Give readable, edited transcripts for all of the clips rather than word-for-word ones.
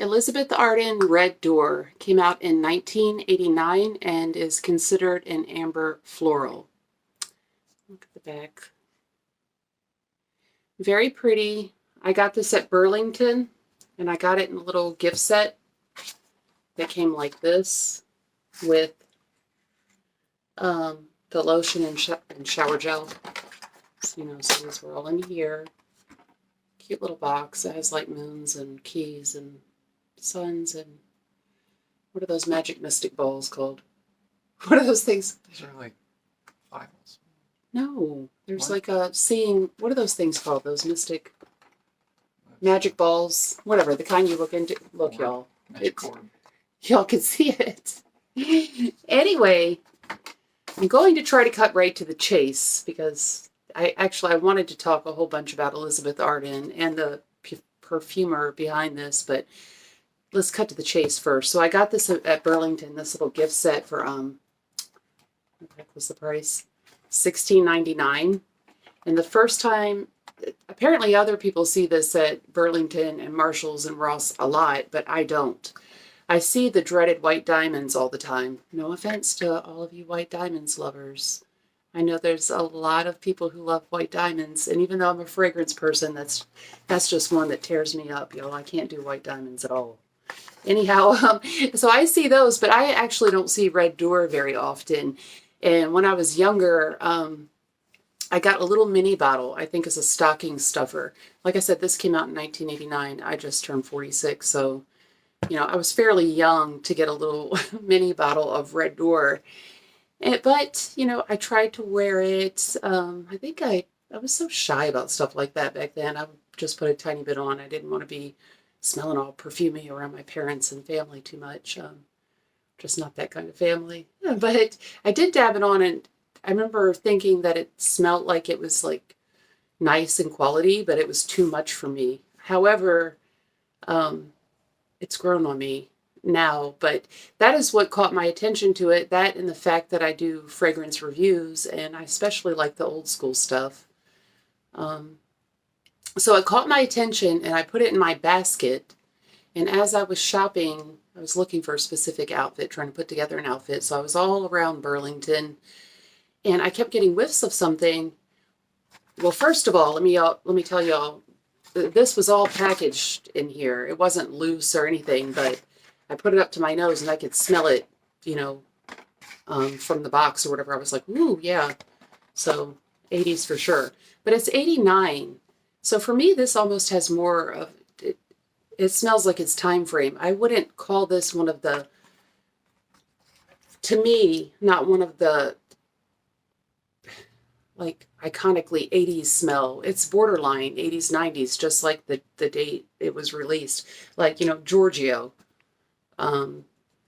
Elizabeth Arden Red Door came out in 1989 and is considered an amber floral. Look at the back. Very pretty. I got this at Burlington, and I got it in a little gift set that came like this with the lotion and shower gel. So, so these were all in here. Cute little box. It has like moons and keys and suns and what are those magic mystic balls called? What are those things? These are like Bibles. No, there's like a seeing. What are those things called? Those mystic magic balls, whatever the kind you look into. Look, y'all. Y'all can see it. Anyway, I'm going to try to cut right to the chase because I wanted to talk a whole bunch about Elizabeth Arden and the perfumer behind this, but let's cut to the chase first. So I got this at Burlington, this little gift set for what the heck was the price? $16.99. And the first time, apparently other people see this at Burlington and Marshall's and Ross a lot, but I don't. I see the dreaded white diamonds all the time. No offense to all of you white diamonds lovers. I know there's a lot of people who love white diamonds, and even though I'm a fragrance person, that's just one that tears me up, y'all. I can't do white diamonds at all. Anyhow, so I see those, but I actually don't see Red Door very often. And when I was younger, I got a little mini bottle, I think as a stocking stuffer. Like I said, this came out in 1989. I just turned 46, so, I was fairly young to get a little mini bottle of Red Door. But, I tried to wear it. I think I was so shy about stuff like that back then. I would just put a tiny bit on. I didn't want to be smelling all perfumey around my parents and family too much. Just not that kind of family. But I did dab it on, and I remember thinking that it smelled like it was like nice and quality, but it was too much for me. However, it's grown on me now, but that is what caught my attention to it. That and the fact that I do fragrance reviews, and I especially like the old school stuff. So it caught my attention, and I put it in my basket. And as I was shopping, I was looking for a specific outfit, trying to put together an outfit. So I was all around Burlington, and I kept getting whiffs of something. Well, first of all, let me tell y'all, this was all packaged in here. It wasn't loose or anything, but I put it up to my nose, and I could smell it, from the box or whatever. I was like, ooh, yeah. So 80s for sure. But it's 89. So for me, this almost has more of, it smells like it's time frame. I wouldn't call this one of the, to me, not one of the, like, iconically 80s smell. It's borderline 80s, 90s, just like the date it was released. Like, Giorgio.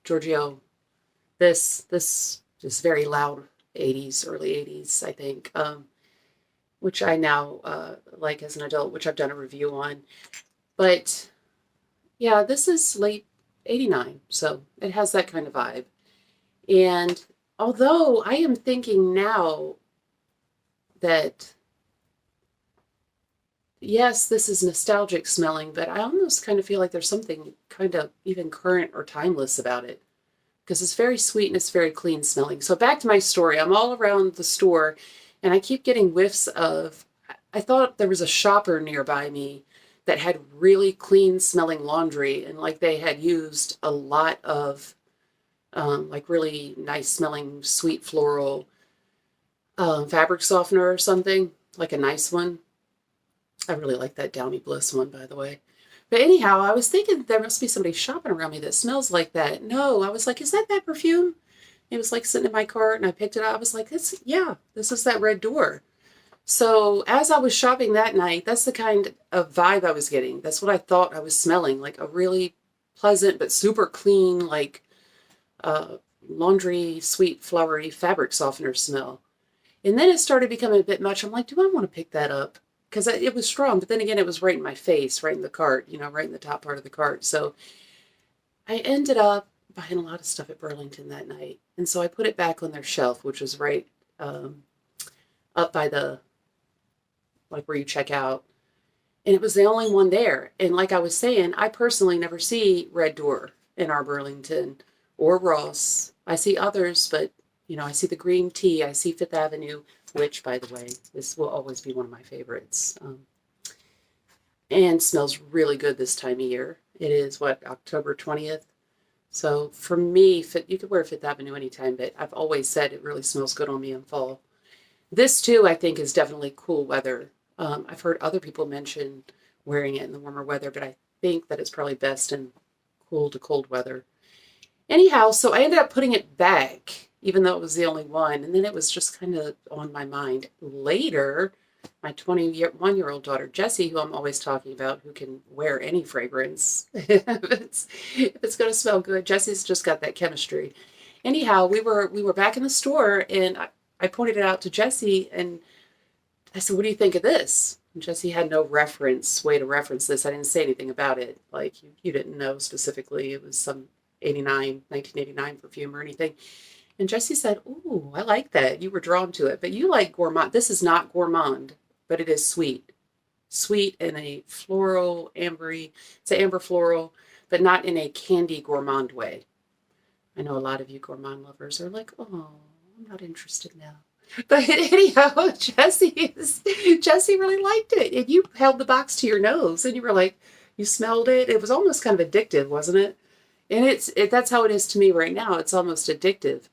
Giorgio, this is very loud 80s, early 80s, I think. Which I now like as an adult, which I've done a review on. But yeah, this is late 89, so it has that kind of vibe. And although I am thinking now that, yes, this is nostalgic smelling, but I almost kind of feel like there's something kind of even current or timeless about it. Because it's very sweet and it's very clean smelling. So back to my story. I'm all around the store, and I keep getting whiffs of, I thought there was a shopper nearby me that had really clean smelling laundry, and like they had used a lot of like really nice smelling sweet floral fabric softener or something, like a nice one. I really like that Downy Bliss one, by the way. But anyhow, I was thinking there must be somebody shopping around me that smells like that. No, I was like, is that perfume? It was like sitting in my cart, and I picked it up. I was like, this is that Red Door. So as I was shopping that night, that's the kind of vibe I was getting. That's what I thought I was smelling, like a really pleasant but super clean, like laundry, sweet, flowery fabric softener smell. And then it started becoming a bit much. I'm like, do I want to pick that up? Because it was strong, but then again, it was right in my face, right in the cart, right in the top part of the cart. So I ended up buying a lot of stuff at Burlington that night. And so I put it back on their shelf, which was right up by the, like where you check out. And it was the only one there. And like I was saying, I personally never see Red Door in our Burlington or Ross. I see others, but I see the green tea. I see Fifth Avenue, which, by the way, this will always be one of my favorites. And smells really good this time of year. It is October 20th. So for me, you could wear Fifth Avenue anytime, but I've always said it really smells good on me in fall. This too, I think, is definitely cool weather. I've heard other people mention wearing it in the warmer weather, but I think that it's probably best in cool to cold weather. Anyhow, so I ended up putting it back, even though it was the only one. And then it was just kind of on my mind. Later, my 21-year-old daughter, Jessie, who I'm always talking about, who can wear any fragrance, if it's going to smell good. Jessie's just got that chemistry. Anyhow, we were back in the store, and I pointed it out to Jessie, and I said, what do you think of this? And Jessie had no way to reference this. I didn't say anything about it. Like, you didn't know specifically it was some 1989 perfume or anything. And Jessie said, ooh, I like that. You were drawn to it. But you like gourmand. This is not gourmand, but it is sweet. Sweet in a floral, ambery. It's an amber floral, but not in a candy gourmand way. I know a lot of you gourmand lovers are like, oh, I'm not interested now. But anyhow, Jessie really liked it. And you held the box to your nose and you were like, you smelled it. It was almost kind of addictive, wasn't it? And that's how it is to me right now. It's almost addictive.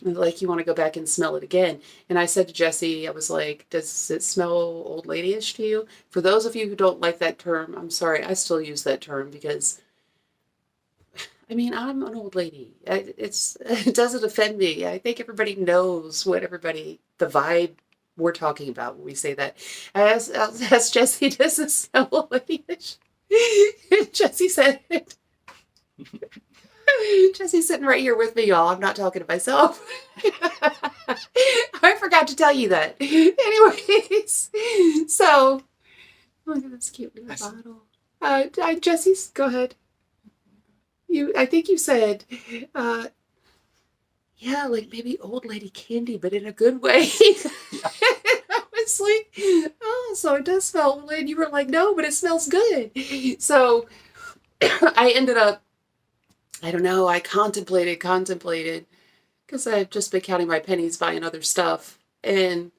Like you want to go back and smell it again. And I said to Jessie, I was like, does it smell old ladyish to you? For those of you who don't like that term, I'm sorry, I still use that term because, I mean, I'm an old lady. It doesn't offend me. I think everybody knows the vibe we're talking about when we say that. I asked Jessie, does it smell old ladyish? Jessie said it. Jessie's sitting right here with me, y'all. I'm not talking to myself. I forgot to tell you that. Anyways, so look at this cute little bottle. Jessie's, go ahead. I think you said, yeah, like maybe old lady candy, but in a good way. I was like, oh, so it does smell old. And you were like, no, but it smells good. So I ended up, I don't know, I contemplated, because I've just been counting my pennies buying other stuff. And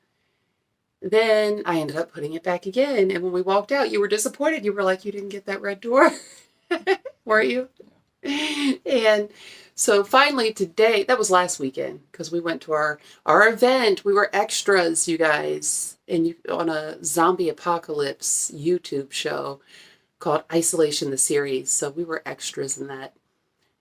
then I ended up putting it back again. And when we walked out, you were disappointed. You were like, you didn't get that Red Door, weren't you? And so finally today, that was last weekend, because we went to our event. We were extras, you guys, on a zombie apocalypse YouTube show called Isolation the Series. So we were extras in that.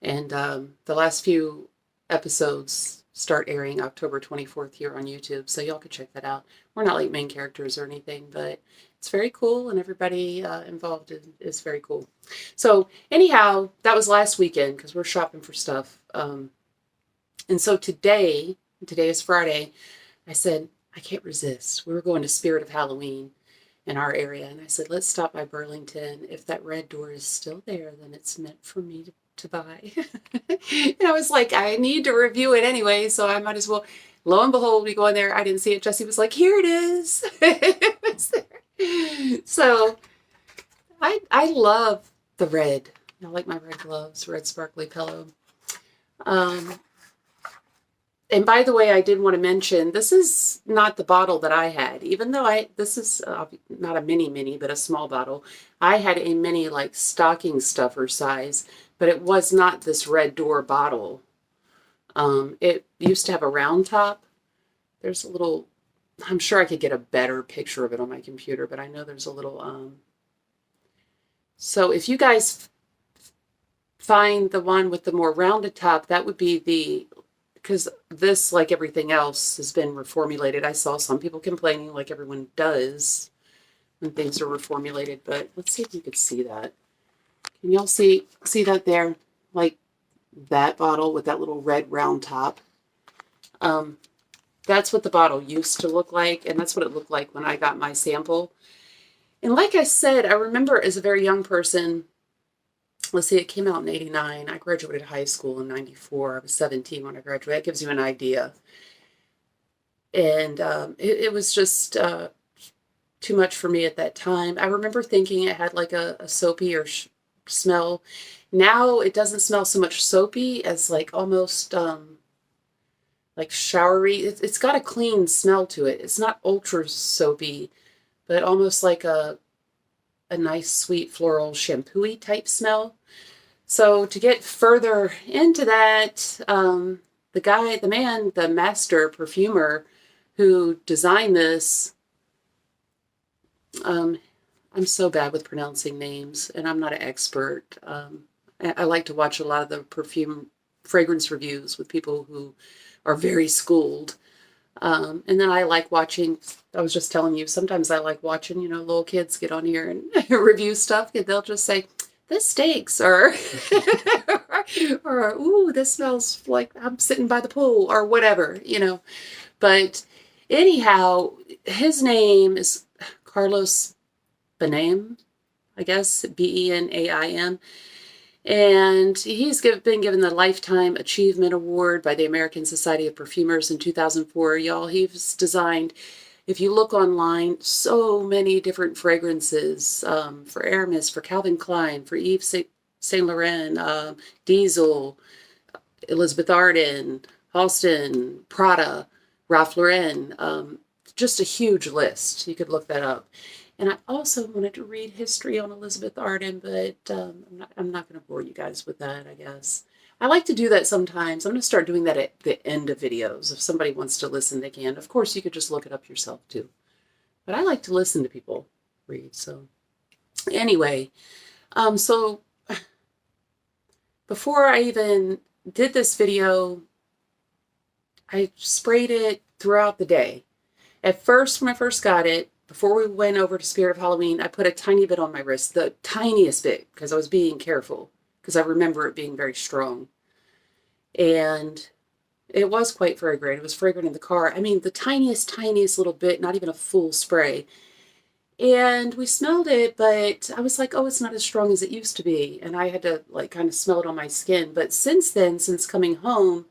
And the last few episodes start airing October 24th here on YouTube, so y'all can check that out. We're not like main characters or anything, but it's very cool, and everybody involved is very cool. So anyhow, that was last weekend because we're shopping for stuff. And so today is Friday, I said, I can't resist. We were going to Spirit of Halloween in our area, and I said, let's stop by Burlington. If that Red Door is still there, then it's meant for me to buy. And I was like, I need to review it anyway, so I might as well. Lo and behold, we go in there. I didn't see it. Jessie was like, here it is. It was there. So I love the red. I like my red gloves, red sparkly pillow. And by the way, I did want to mention, this is not the bottle that I had, even though this is not a mini, but a small bottle. I had a mini, like, stocking stuffer size, but it was not this Red Door bottle. It used to have a round top. There's a little, I'm sure I could get a better picture of it on my computer, but I know there's a little, so if you guys find the one with the more rounded top, that would be because this, like everything else, has been reformulated. I saw some people complaining, like everyone does when things are reformulated, but let's see if you could see that. Can y'all see that there? Like that bottle with that little red round top. That's what the bottle used to look like, and that's what it looked like when I got my sample. And like I said, I remember as a very young person, let's see, it came out in 89. I graduated high school in 94. I was 17 when I graduated. That gives you an idea. And it was just too much for me at that time. I remember thinking it had like a soapy or smell. Now it doesn't smell so much soapy as like almost like showery. It's got a clean smell to it. It's not ultra soapy, but almost like a nice sweet floral shampoo-y type smell. So to get further into that, the master perfumer who designed this, I'm so bad with pronouncing names, and I'm not an expert. I like to watch a lot of the fragrance reviews with people who are very schooled. And then I like watching, I was just telling you, sometimes I like watching, little kids get on here and review stuff, and they'll just say, this stinks, or, or, ooh, this smells like I'm sitting by the pool, or whatever, But anyhow, his name is Carlos Benaim, I guess, Benaim. And he's been given the Lifetime Achievement Award by the American Society of Perfumers in 2004. Y'all, he's designed, if you look online, so many different fragrances for Hermes, for Calvin Klein, for Yves Saint Laurent, Diesel, Elizabeth Arden, Halston, Prada, Ralph Lauren. Just a huge list. You could look that up. And I also wanted to read history on Elizabeth Arden, but I'm not going to bore you guys with that, I guess. I like to do that sometimes. I'm going to start doing that at the end of videos. If somebody wants to listen, they can. Of course, you could just look it up yourself, too. But I like to listen to people read. So anyway, so before I even did this video, I sprayed it throughout the day. At first, when I first got it, before we went over to Spirit of Halloween, I put a tiny bit on my wrist, the tiniest bit, because I was being careful, because I remember it being very strong. And it was quite fragrant. It was fragrant in the car. I mean, the tiniest little bit, not even a full spray. And we smelled it, but I was like, oh, it's not as strong as it used to be. And I had to like kind of smell it on my skin. But since then, since coming home,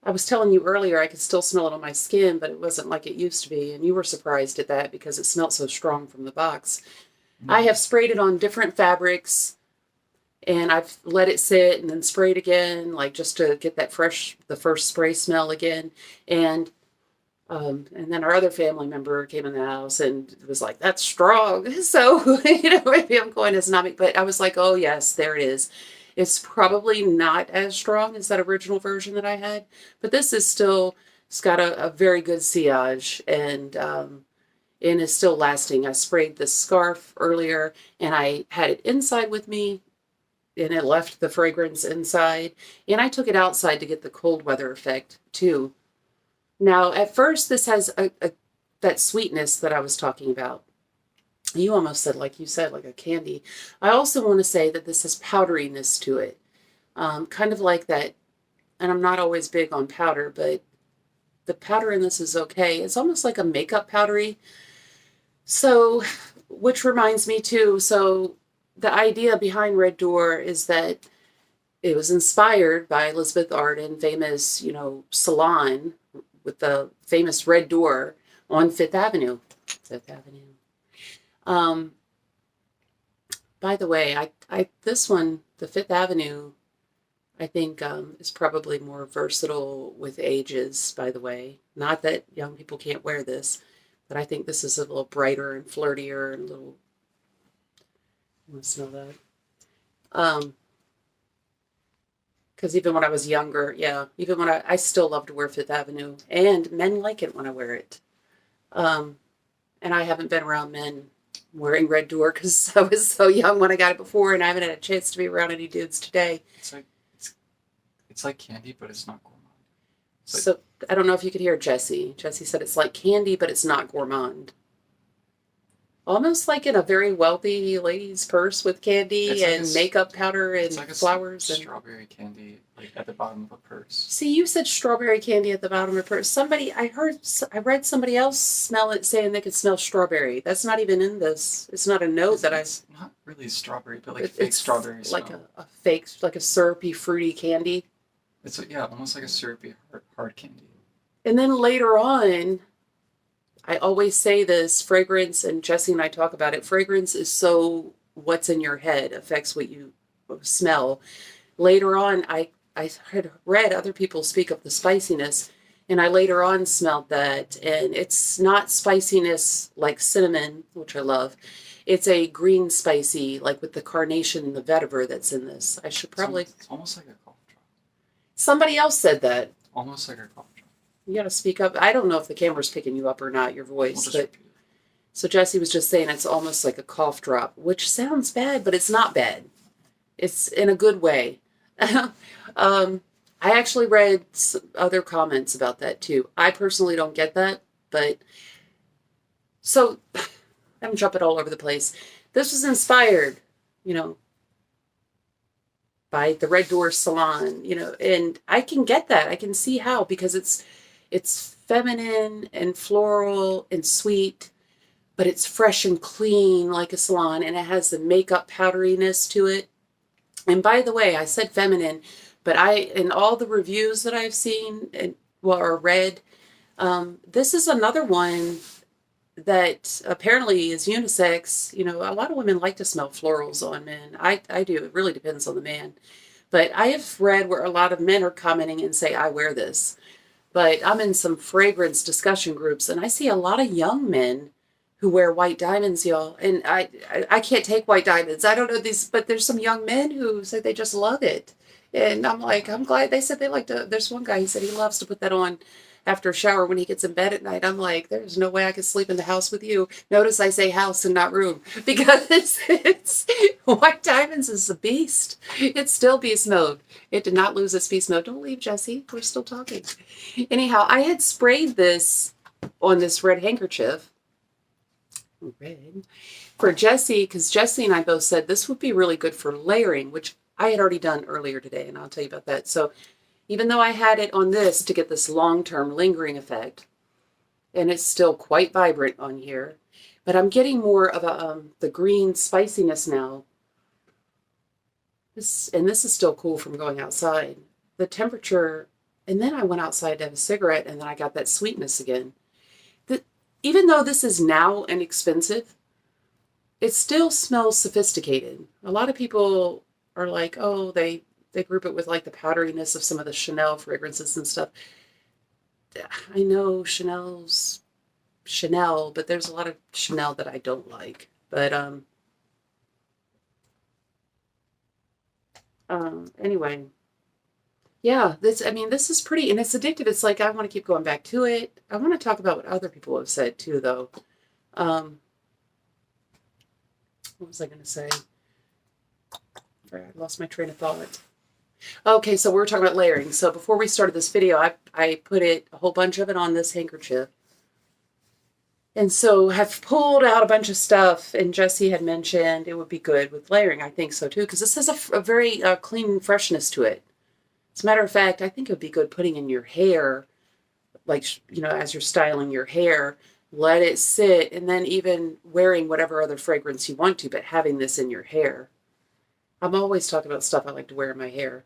I was telling you earlier I could still smell it on my skin, but it wasn't like it used to be. And you were surprised at that because it smelled so strong from the box. Mm-hmm. I have sprayed it on different fabrics, and I've let it sit and then sprayed again, like just to get that the first spray smell again. And then our other family member came in the house and was like, that's strong. So, maybe I'm going Islamic, but I was like, oh yes, there it is. It's probably not as strong as that original version that I had, but this is still, it's got a very good sillage, and is still lasting. I sprayed the scarf earlier, and I had it inside with me, and it left the fragrance inside, and I took it outside to get the cold weather effect too. Now, at first, this has that sweetness that I was talking about. You almost said, like you said, like a candy. I also want to say that this has powderiness to it. Kind of like that, and I'm not always big on powder, but the powder in this is okay. It's almost like a makeup powdery. So, which reminds me too, so the idea behind Red Door is that it was inspired by Elizabeth Arden, famous, salon with the famous Red Door on Fifth Avenue. By the way, this one, the Fifth Avenue, I think is probably more versatile with ages, by the way. Not that young people can't wear this, but I think this is a little brighter and flirtier and a little, you want to smell that? Because even when I was younger, even when I still love to wear Fifth Avenue, and men like it when I wear it. And I haven't been around men wearing Red Door because I was so young when I got it before, and I haven't had a chance to be around any dudes today. It's like candy, but it's not gourmand. So I don't know if you could hear Jessie. Jessie said it's like candy, but it's not gourmand. Almost like in a very wealthy lady's purse with candy and makeup powder and flowers. It's like a strawberry candy, like at the bottom of a purse. See, you said strawberry candy at the bottom of a purse. I read somebody else smell it saying they could smell strawberry. That's not even in this. It's not a note It's not really strawberry, but like fake strawberry smell. Like a fake, like a syrupy, fruity candy. It's almost like a syrupy hard candy. And then later on, I always say this, fragrance, and Jesse and I talk about it, fragrance is so what's in your head affects what you smell. Later on, I had read other people speak of the spiciness, and I later on smelled that, and it's not spiciness like cinnamon, which I love. It's a green spicy, like with the carnation and the vetiver that's in this. I should probably... It's almost like a cough drop. Somebody else said that. Almost like a cough drop. You got to speak up. I don't know if the camera's picking you up or not, your voice. We'll just But repeat it. so Jesse was just saying it's almost like a cough drop, which sounds bad, but it's not bad. It's in a good way. I actually read other comments about that too. I personally don't get that, but so I'm jumping all over the place. This was inspired, you know, by the Red Door Salon, you know, and I can get that. I can see how, because it's feminine and floral and sweet, but it's fresh and clean like a salon, and it has the makeup powderiness to it. And by the way, I said feminine, but in all the reviews that I've seen and or read, this is another one that apparently is unisex. You know, a lot of women like to smell florals on men. I do. It really depends on the man. But I have read where a lot of men are commenting and say, I wear this. But I'm in some fragrance discussion groups, and I see a lot of young men who wear white diamonds, y'all. And I can't take white diamonds. I don't know these, but there's some young men who say they just love it. And I'm like, I'm glad they said they like to. There's one guy, he said he loves to put that on after a shower when he gets in bed at night. I'm like, there's no way I could sleep in the house with you. Notice I say house and not room, because it's white diamonds is a beast. It's still beast mode. It did not lose its beast mode. Don't leave, Jesse. We're still talking. Anyhow, I had sprayed this on this red handkerchief. Red. For Jesse, because Jesse and I both said this would be really good for layering, which I had already done earlier today, and I'll tell you about that. So even though I had it on this to get this long-term lingering effect, and it's still quite vibrant on here, but I'm getting more of a the green spiciness now. This is still cool from going outside. The temperature, and then I went outside to have a cigarette, and then I got that sweetness again. Even though this is now inexpensive, it still smells sophisticated. A lot of people are like, oh, they group it with like the powderiness of some of the Chanel fragrances and stuff. I know Chanel's Chanel, but there's a lot of Chanel that I don't like. But anyway, yeah, this is pretty, and it's addictive. It's like I want to keep going back to it. I want to talk about what other people have said too, though. What was I going to say? I lost my train of thought. Okay, so we're talking about layering. So before we started this video, I put a whole bunch of it on this handkerchief. And so I've pulled out a bunch of stuff, and Jesse had mentioned it would be good with layering. I think so too, because this has a very clean freshness to it. As a matter of fact, I think it would be good putting in your hair, like, you know, as you're styling your hair, let it sit, and then even wearing whatever other fragrance you want to, but having this in your hair. I'm always talking about stuff I like to wear in my hair.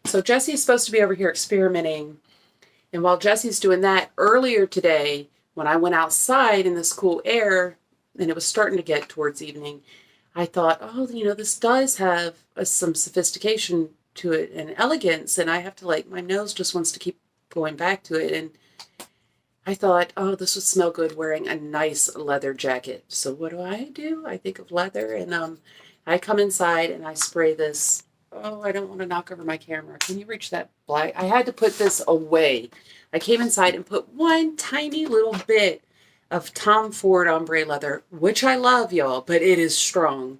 So Jesse's supposed to be over here experimenting, and while Jesse's doing that, earlier today, when I went outside in this cool air, and it was starting to get towards evening, I thought, oh, you know, this does have some sophistication to it and elegance, and I have to, like, my nose just wants to keep going back to it. And I thought, oh, this would smell good wearing a nice leather jacket. So what do? I think of leather, and I come inside and I spray this. Oh, I don't want to knock over my camera. Can you reach that black? I had to put this away. I came inside and put one tiny little bit of Tom Ford ombre leather, which I love, y'all, but it is strong.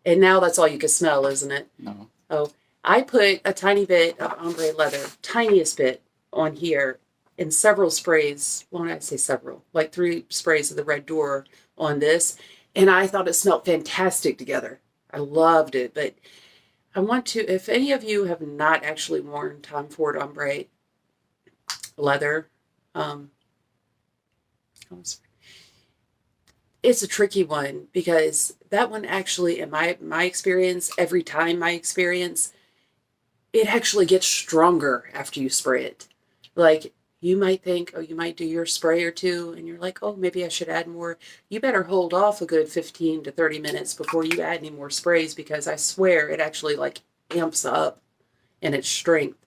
And now that's all you can smell, isn't it? No. Oh, I put a tiny bit of ombre leather, tiniest bit, on here in several sprays. Well, I say several, like 3 sprays of the Red Door on this. And I thought it smelled fantastic together. I loved it. But I want to, if any of you have not actually worn Tom Ford ombre leather, it's a tricky one, because that one actually, in my experience, every time my experience, it actually gets stronger after you spray it. Like, you might think, oh, you might do your spray or two, and you're like, oh, maybe I should add more. You better hold off a good 15 to 30 minutes before you add any more sprays, because I swear it actually like amps up in its strength.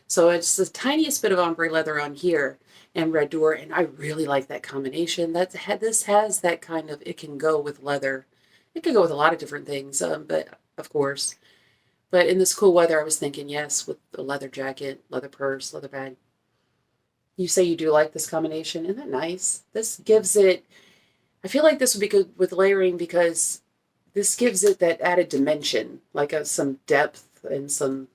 So it's the tiniest bit of ombre leather on here and Red Door, and I really like that combination. This has that kind of, it can go with leather. It can go with a lot of different things, but of course. But in this cool weather, I was thinking, yes, with the leather jacket, leather purse, leather bag. You say you do like this combination. Isn't that nice? This gives it, I feel like this would be good with layering, because this gives it that added dimension, like some depth and some...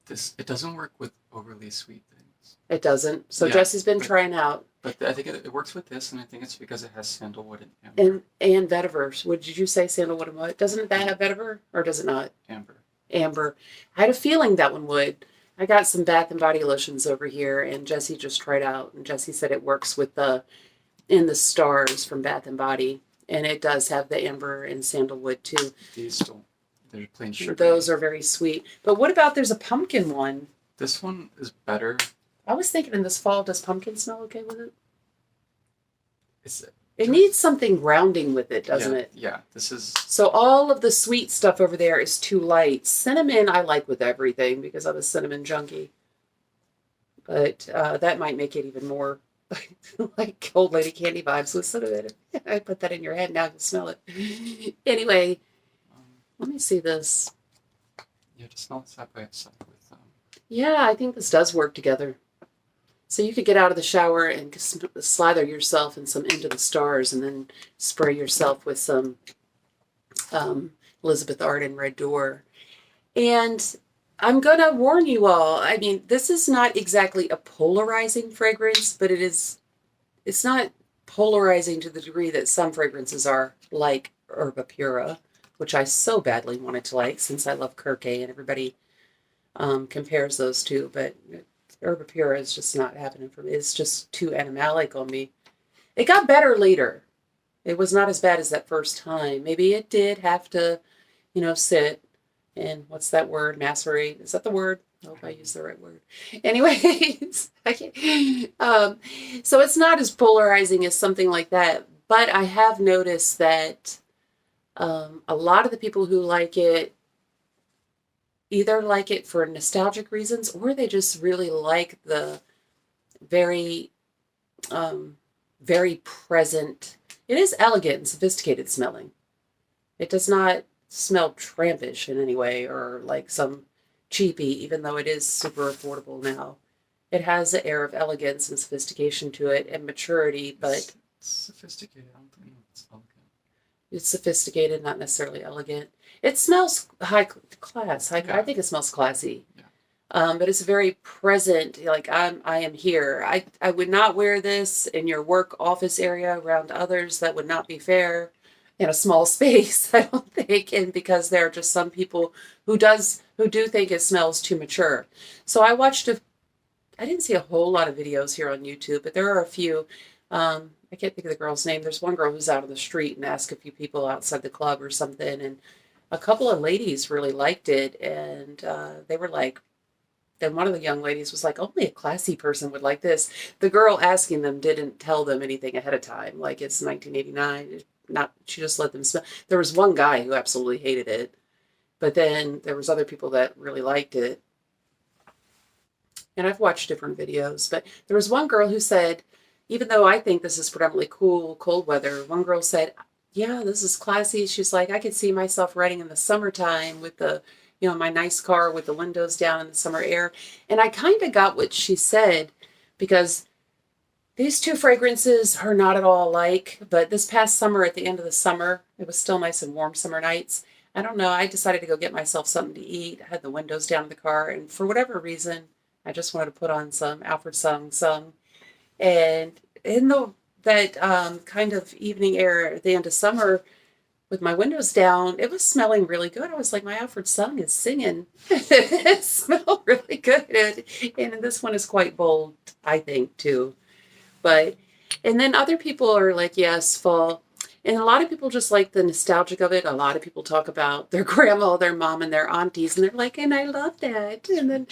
It doesn't work with overly sweet things. It doesn't. So Yeah, Jesse's been trying out. But I think it works with this, and I think it's because it has sandalwood and amber. And vetiver. Did you say sandalwood and what? Doesn't that have vetiver, or does it not? Amber. Amber. I had a feeling that one would. I got some Bath and Body lotions over here, and Jesse just tried out, and Jesse said it works with in the stars from Bath and Body, and it does have the amber and sandalwood too. These still, they're plain sugar. Those are very sweet. But what about, there's a pumpkin one? This one is better. I was thinking in this fall, does pumpkin smell okay with it? It's It needs something grounding with it, doesn't it? Yeah, this is... So all of the sweet stuff over there is too light. Cinnamon I like with everything, because I'm a cinnamon junkie. But that might make it even more like old lady candy vibes with cinnamon. I put that in your head, now you can smell it. Anyway, let me see this. Yeah, to smell it side by side with... Yeah, I think this does work together. So you could get out of the shower and slather yourself in some Into the Stars, and then spray yourself with some Elizabeth Arden Red Door. And I'm going to warn you all, I mean, this is not exactly a polarizing fragrance, but it's not polarizing to the degree that some fragrances are, like Herba Pura, which I so badly wanted to like, since I love Kirke and everybody compares those two, but Herba Pura is just not happening for me. It's just too animalic on me. It got better later. It was not as bad as that first time. Maybe it did have to, sit and what's that word? Macerate. Is that the word? I hope I use the right word. Anyways, I can't. So it's not as polarizing as something like that. But I have noticed that a lot of the people who like it either like it for nostalgic reasons, or they just really like the very, very present. It is elegant and sophisticated smelling. It does not smell trampish in any way, or like some cheapy, even though it is super affordable now. It has an air of elegance and sophistication to it, and maturity, but... It's sophisticated. I don't think it's elegant. It's sophisticated, not necessarily elegant. It smells high class. I think it smells classy. Yeah. But it's very present. Like I am here. I would not wear this in your work office area around others. That would not be fair in a small space, I don't think. And because there are just some people who do think it smells too mature. So I didn't see a whole lot of videos here on YouTube, but there are a few. I can't think of the girl's name. There's one girl who's out on the street and asked a few people outside the club or something, and a couple of ladies really liked it, and they were like, then one of the young ladies was like, only a classy person would like this. The girl asking them didn't tell them anything ahead of time, like it's 1989. She just let them smell. There was one guy who absolutely hated it, but then there was other people that really liked it. And I've watched different videos, but there was one girl who said, even though I think this is predominantly cool, cold weather, one girl said, yeah, this is classy. She's like, I could see myself riding in the summertime with the, my nice car with the windows down in the summer air. And I kind of got what she said, because these two fragrances are not at all alike. But this past summer, at the end of the summer, it was still nice and warm summer nights. I don't know. I decided to go get myself something to eat. I had the windows down in the car. And for whatever reason, I just wanted to put on some Alfred Sung. And in that kind of evening air at the end of summer, with my windows down, it was smelling really good. I was like, my Alfred Sung is singing. It smelled really good. And this one is quite bold, I think, too. And then other people are like, yes, fall. And a lot of people just like the nostalgic of it. A lot of people talk about their grandma, their mom, and their aunties, and they're like, and I love that. And then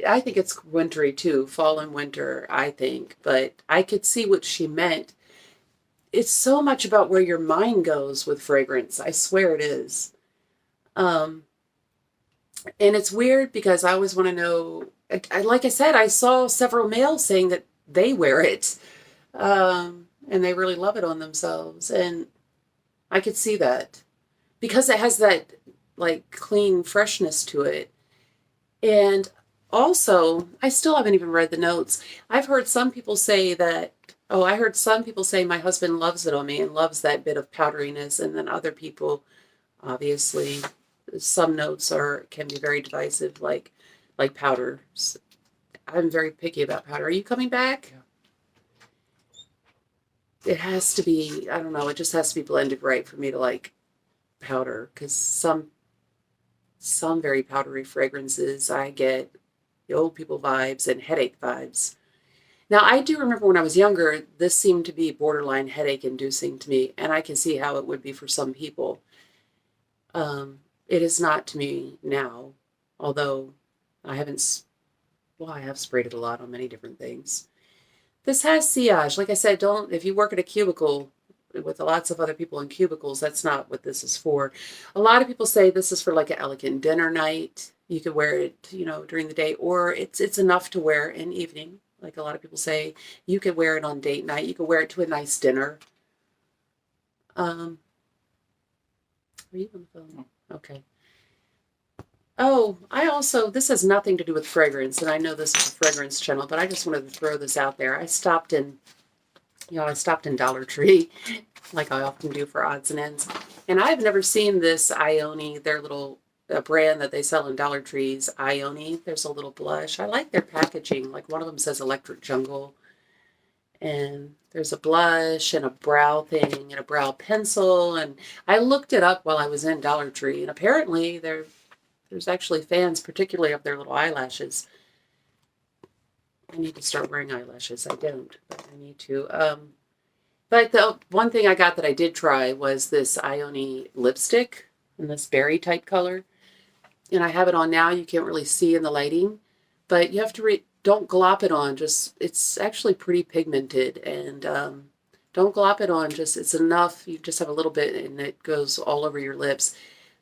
I think it's wintry too, fall and winter, I think. But I could see what she meant. It's so much about where your mind goes with fragrance. I swear it is. Um, and it's weird because I always want to know. Like I said, I saw several males saying that they wear it, and they really love it on themselves, and I could see that because it has that like clean freshness to it. And also, I still haven't even read the notes. I've heard some people say that. Oh, I heard some people say my husband loves it on me and loves that bit of powderiness, and then other people, obviously, some notes can be very divisive, like powders. I'm very picky about powder. Are you coming back? Yeah. It has to be, I don't know, it just has to be blended right for me to like powder, because some very powdery fragrances I get the old people vibes and headache vibes. Now, I do remember when I was younger, this seemed to be borderline headache inducing to me, and I can see how it would be for some people. It is not to me now, although I haven't, well, I have sprayed it a lot on many different things. This has sillage. Like I said, if you work at a cubicle with lots of other people in cubicles, that's not what this is for. A lot of people say this is for like an elegant dinner night. You could wear it, during the day, or it's enough to wear in evening. Like a lot of people say, you could wear it on date night. You could wear it to a nice dinner. Are you on the phone? Okay. Oh, this has nothing to do with fragrance, and I know this is a fragrance channel, but I just wanted to throw this out there. I stopped in Dollar Tree, like I often do for odds and ends, and I've never seen this Ione, their little brand that they sell in Dollar Trees, Ione. There's a little blush. I like their packaging. Like one of them says Electric Jungle, and there's a blush and a brow thing and a brow pencil, and I looked it up while I was in Dollar Tree, and apparently there's actually fans, particularly of their little eyelashes. I need to start wearing eyelashes. I don't, but I need to. But the one thing I got that I did try was this Ione lipstick in this berry type color. And I have it on now. You can't really see in the lighting, but you have to don't glop it on. It's actually pretty pigmented, and don't glop it on. It's enough. You just have a little bit, and it goes all over your lips.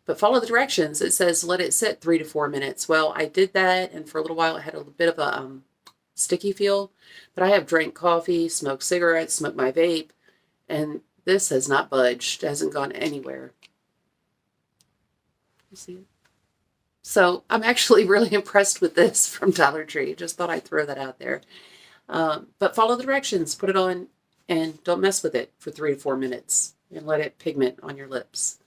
But follow the directions. It says let it sit 3 to 4 minutes. Well, I did that, and for a little while it had a little bit of a sticky feel. But I have drank coffee, smoked cigarettes, smoked my vape, and this has not budged. It hasn't gone anywhere. You see it? So I'm actually really impressed with this from Dollar Tree. Just thought I'd throw that out there. But follow the directions. Put it on, and don't mess with it for 3 to 4 minutes, and let it pigment on your lips.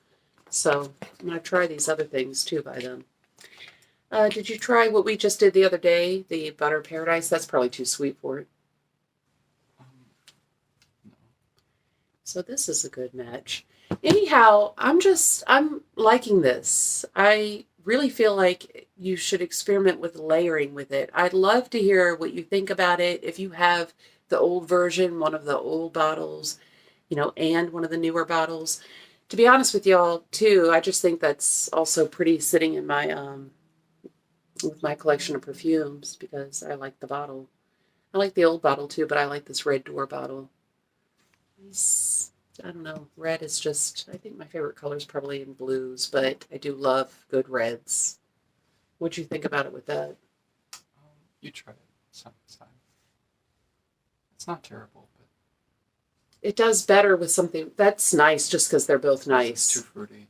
So I'm going to try these other things too by them. Did you try what we just did the other day, the Butter Paradise? That's probably too sweet for it. No. So this is a good match. Anyhow, I'm liking this. I really feel like you should experiment with layering with it. I'd love to hear what you think about it. If you have the old version, one of the old bottles, and one of the newer bottles. To be honest with y'all, too, I just think that's also pretty sitting in my with my collection of perfumes because I like the bottle. I like the old bottle too, but I like this Red Door bottle. I don't know. Red is just, I think my favorite color is probably in blues, but I do love good reds. What'd you think about it with that? You try it sometime. It's not terrible, but it does better with something that's nice just because they're both nice. It's too fruity.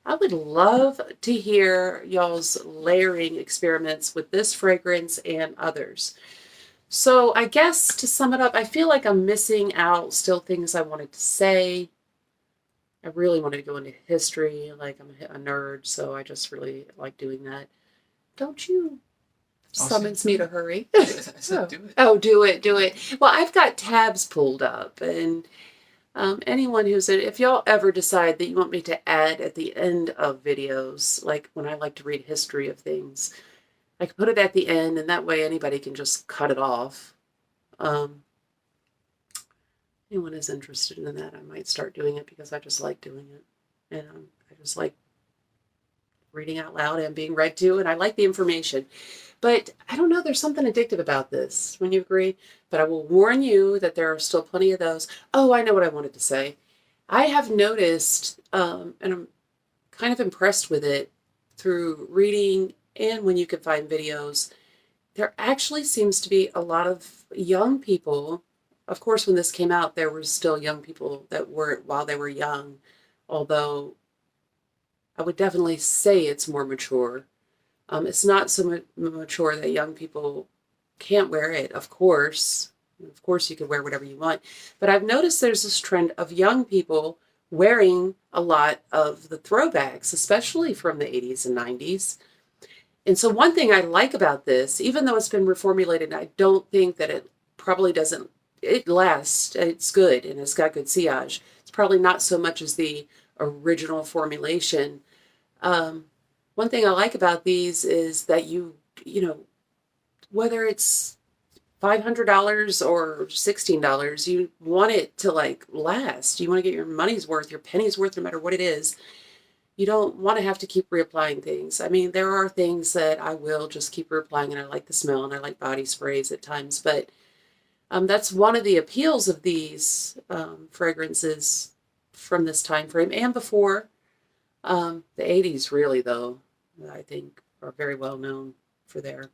I would love to hear y'all's layering experiments with this fragrance and others. So I guess to sum it up, I feel like I'm missing out still things I wanted to say. I really wanted to go into history, like I'm a nerd, so I just really like doing that. Don't you summons me to hurry? I said do it. Oh, do it. Well, I've got tabs pulled up, and anyone if y'all ever decide that you want me to add at the end of videos, like when I like to read history of things, I can put it at the end, and that way anybody can just cut it off. Anyone is interested in that, I might start doing it because I just like doing it. And I just like reading out loud and being read to, and I like the information. But I don't know, there's something addictive about this. Wouldn't you agree? But I will warn you that there are still plenty of those. Oh, I know what I wanted to say. I have noticed, and I'm kind of impressed with it through reading and when you can find videos, there actually seems to be a lot of young people. Of course, when this came out, there were still young people that were while they were young, although I would definitely say it's more mature. It's not so mature that young people can't wear it, of course. Of course, you can wear whatever you want. But I've noticed there's this trend of young people wearing a lot of the throwbacks, especially from the 80s and 90s. And so one thing I like about this, even though it's been reformulated, I don't think that it probably doesn't, it lasts, it's good, and it's got good sillage. It's probably not so much as the original formulation. One thing I like about these is that you know, whether it's $500 or $16, you want it to like last. You want to get your money's worth, your penny's worth, no matter what it is. You don't want to have to keep reapplying things. I mean, there are things that I will just keep reapplying, and I like the smell, and I like body sprays at times, but that's one of the appeals of these fragrances from this time frame and before. The 80s really, though, I think are very well known for their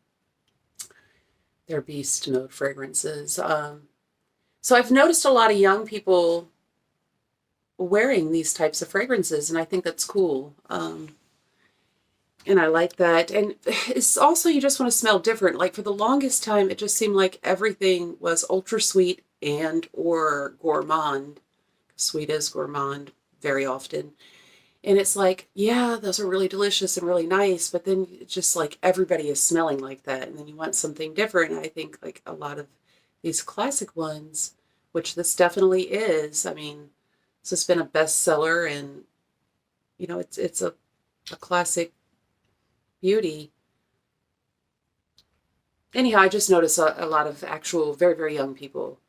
beast note fragrances. So I've noticed a lot of young people wearing these types of fragrances, and I think that's cool. And I like that. And it's also, you just want to smell different. Like for the longest time, it just seemed like everything was ultra sweet and or gourmand. Sweet is gourmand very often. And it's like, yeah, those are really delicious and really nice, but then it's just like everybody is smelling like that. And then you want something different. And I think like a lot of these classic ones, which this definitely is, I mean, this has been a bestseller, and you know, it's a classic beauty. Anyhow, I just noticed a lot of actual very, very young people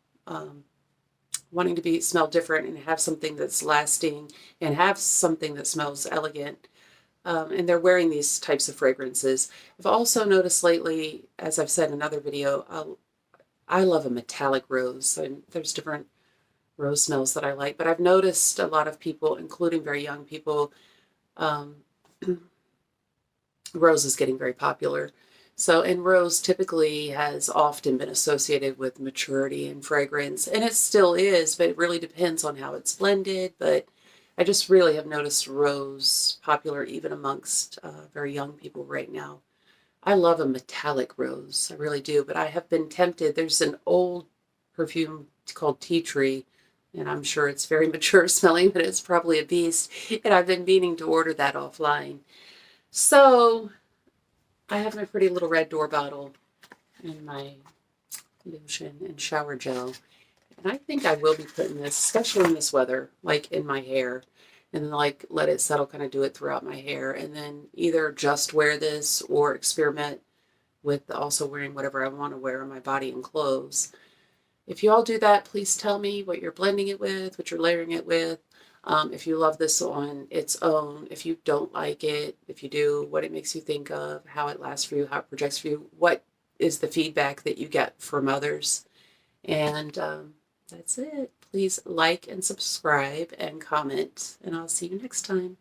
wanting to smell different and have something that's lasting and have something that smells elegant. And they're wearing these types of fragrances. I've also noticed lately, as I've said in another video, I love a metallic rose. And there's different rose smells that I like, but I've noticed a lot of people, including very young people, rose is getting very popular. So, and rose typically has often been associated with maturity and fragrance, and it still is, but it really depends on how it's blended. But I just really have noticed rose popular even amongst very young people right now. I love a metallic rose, I really do, but I have been tempted. There's an old perfume called Tea Tree, and I'm sure it's very mature smelling, but it's probably a beast, and I've been meaning to order that offline. So I have my pretty little Red Door bottle and my lotion and shower gel. And I think I will be putting this, especially in this weather, like in my hair. And then like let it settle, kind of do it throughout my hair. And then either just wear this or experiment with also wearing whatever I want to wear on my body and clothes. If you all do that, please tell me what you're blending it with, what you're layering it with. If you love this on its own, if you don't like it, if you do, what it makes you think of, how it lasts for you, how it projects for you, what is the feedback that you get from others. And that's it. Please like and subscribe and comment, and I'll see you next time.